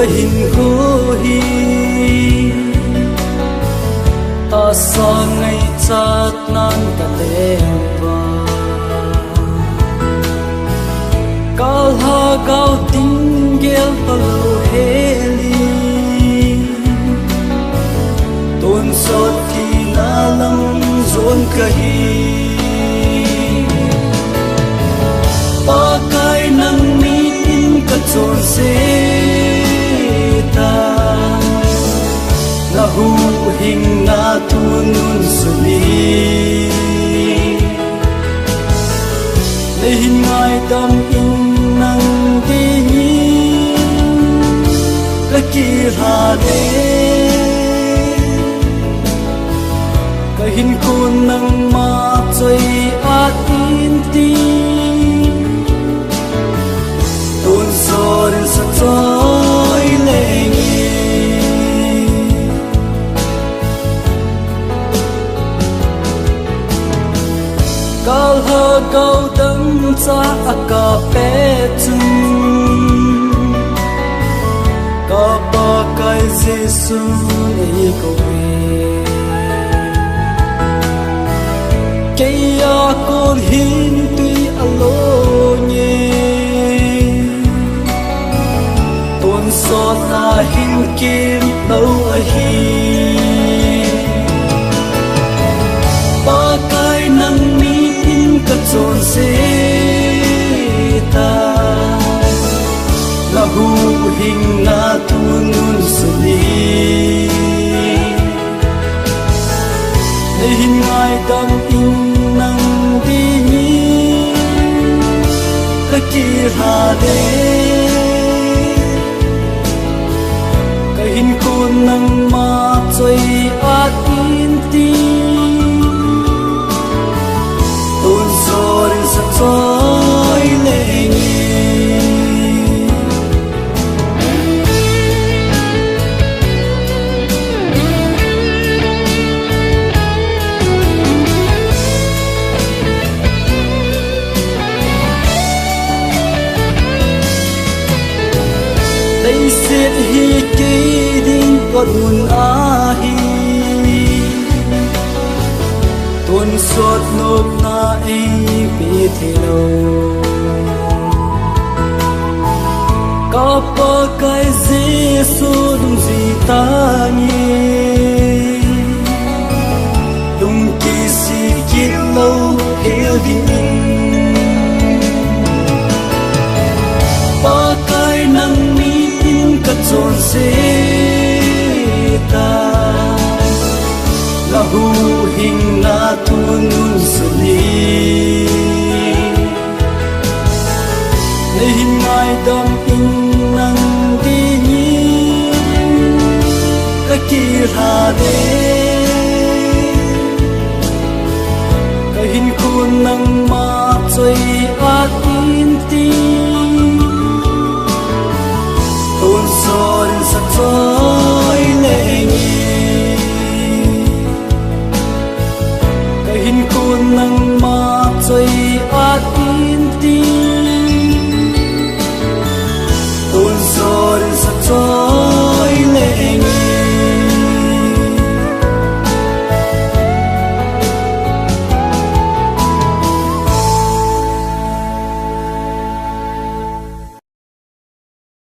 hình khô hi ta sa ngày chát nan cả đêm và cao ha cao tiếng ghé vào heli tôn sốt thì na lăng rộn kahi ba cái nắng mi in cả tròn xe ta na hu hình na tu nun suni le hình ngai tâm in nang đi ni cái kia hà đê cái hình con nang ma chơi át in ti tôn son sa trôi lệ cao hơ cao đấng cha aka pe chung ka ba kai Giêsu nei ko we ke ya ko hin tui alo nye tôn so na hin kim đâu a hi ba cái nắng mi cả tròn xe ta là hu hình na tu nun suni để hình ngai tâm in nang đi ni cái kia hà đê cái hình con nang ma chơi át in ti tôn rồi sắc soi lệ đây xiết hi kỳ đinh có đun a hi tôn suốt nộp na ấy bị thiêu có ba cái Giêsu đúng gì ta nhé đúng kỳ si kiết lâu hiểu đi ba cái nắng mi in cả tròn xe ta là hu hình na tu nun suni le hình ngai tâm in nang đi ni cái kia hà đê cái hình con nang ma chơi át in ti tôn son sắc soi lệ hình con nang